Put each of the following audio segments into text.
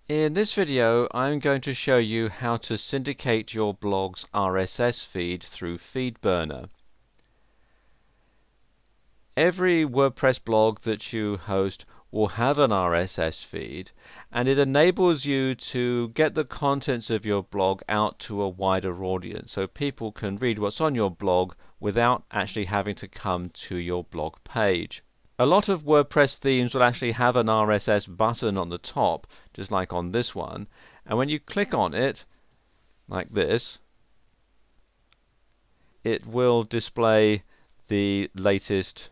In this video, I'm going to show you how to syndicate your blog's RSS feed through Feedburner. Every WordPress blog that you host will have an RSS feed, and it enables you to get the contents of your blog out to a wider audience, so people can read what's on your blog without actually having to come to your blog page. A lot of WordPress themes will actually have an RSS button on the top, just like on this one, and when you click on it, like this, it will display the latest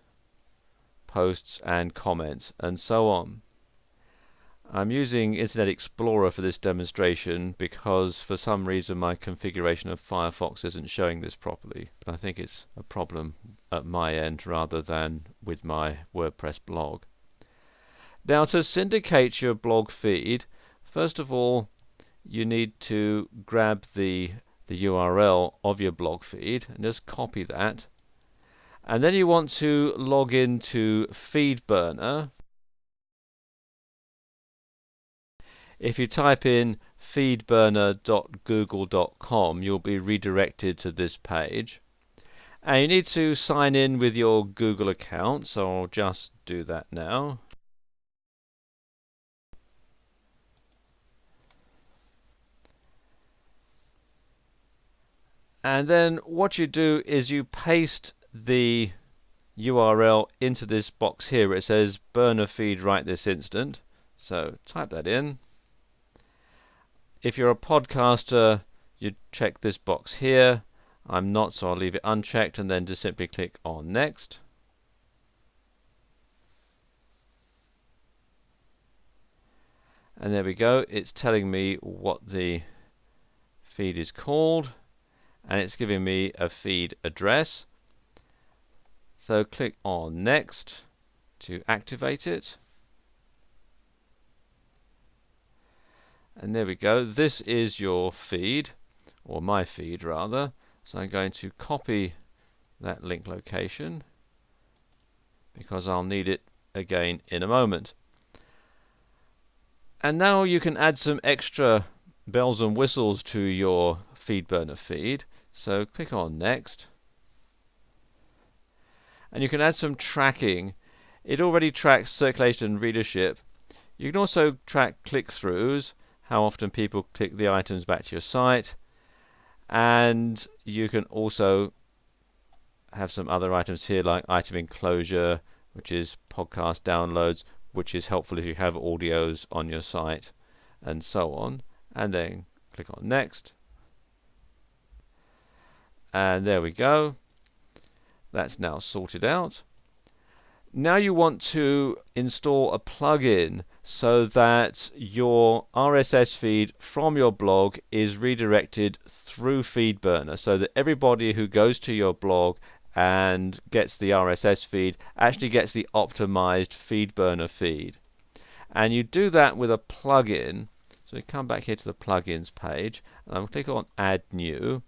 posts and comments and so on. I'm using Internet Explorer for this demonstration because for some reason my configuration of Firefox isn't showing this properly, but I think it's a problem at my end rather than with my WordPress blog. Now, to syndicate your blog feed, first of all you need to grab the URL of your blog feed and just copy that, and then you want to log into Feedburner. If you type in feedburner.google.com, you'll be redirected to this page, and you need to sign in with your Google account, so I'll just do that now. And then what you do is you paste the URL into this box here where it says burner feed right this instant. So type that in. If you're a podcaster, you check this box here. I'm not, so I'll leave it unchecked and then just simply click on next. And there we go, it's telling me what the feed is called, and it's giving me a feed address. So click on next to activate it. And there we go, this is your feed, or my feed rather. So I'm going to copy that link location because I'll need it again in a moment. And now you can add some extra bells and whistles to your Feedburner feed. So click on next. And you can add some tracking. It already tracks circulation and readership. You can also track click-throughs, how often people click the items back to your site, and you can also have some other items here like item enclosure, which is podcast downloads, which is helpful if you have audios on your site, and so on. And then click on next, and there we go, that's now sorted out. Now you want to install a plugin so that your RSS feed from your blog is redirected through Feedburner, so that everybody who goes to your blog and gets the RSS feed actually gets the optimized Feedburner feed. And you do that with a plugin. So you come back here to the plugins page, and I'm click on add new.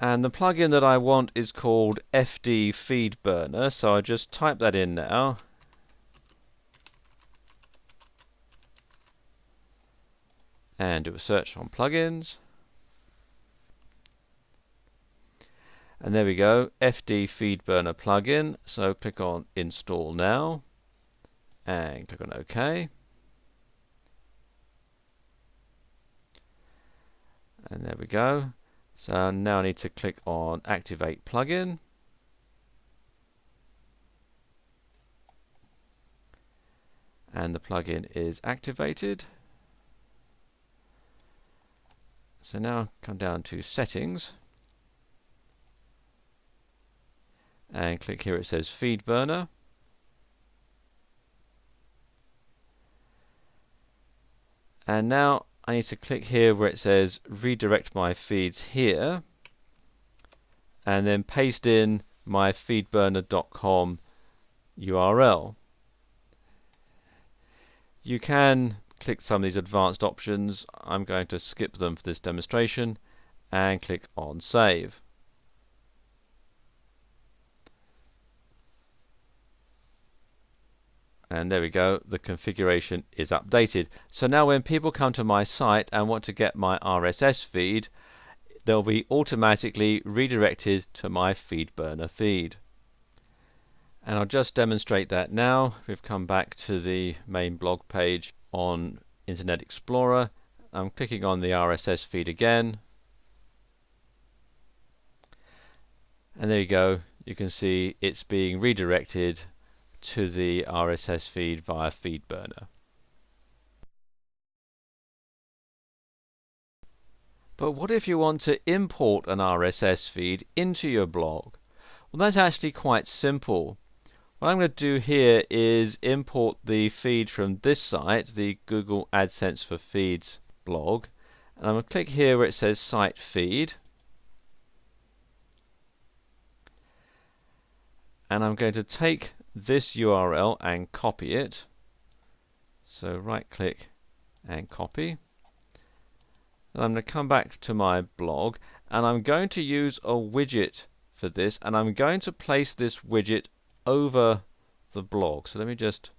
And the plugin that I want is called FD Feedburner, so I just type that in now. And do a search on plugins. And there we go, FD Feedburner plugin. So click on install now, and click on OK. And there we go. So now I need to click on activate plugin. And the plugin is activated. So now come down to settings and click here, it says Feedburner. And now I need to click here where it says redirect my feeds here, and then paste in my feedburner.com URL. You can click some of these advanced options. I'm going to skip them for this demonstration and click on save. And there we go, the configuration is updated. So now when people come to my site and want to get my RSS feed, they'll be automatically redirected to my Feedburner feed. And I'll just demonstrate that now. We've come back to the main blog page on Internet Explorer. I'm clicking on the RSS feed again. And there you go, you can see it's being redirected to the RSS feed via Feedburner. But what if you want to import an RSS feed into your blog? Well, that's actually quite simple. What I'm going to do here is import the feed from this site, the Google AdSense for Feeds blog. And I'm going to click here where it says Site Feed. And I'm going to take this URL and copy it. So right click and copy. And I'm going to come back to my blog and I'm going to use a widget for this, and I'm going to place this widget over the blog. So let me just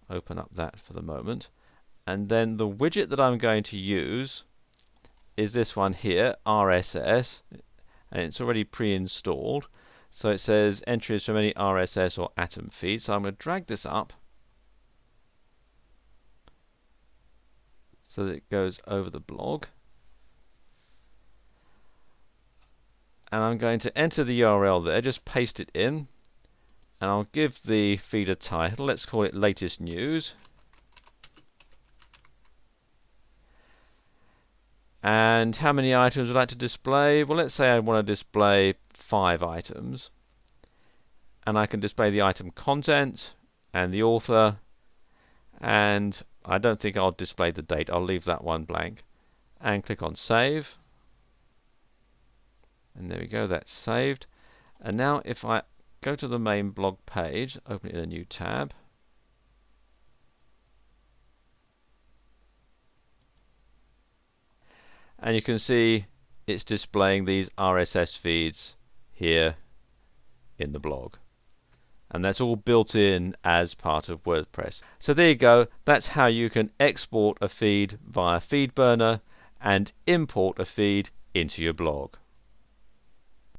open up that for the moment. And then the widget that I'm going to use is this one here, RSS, and it's already pre-installed. So it says entries from any RSS or Atom feed. So I'm going to drag this up so that it goes over the blog. And I'm going to enter the URL there, just paste it in, and I'll give the feed a title. Let's call it Latest News. And how many items would I like to display? Well, let's say I want to display 5 items. And I can display the item content and the author, and I don't think I'll display the date. I'll leave that one blank. And click on Save. And there we go, that's saved. And now if I go to the main blog page, open it in a new tab, and you can see it's displaying these RSS feeds here in the blog. And that's all built in as part of WordPress. So there you go, that's how you can export a feed via Feedburner and import a feed into your blog.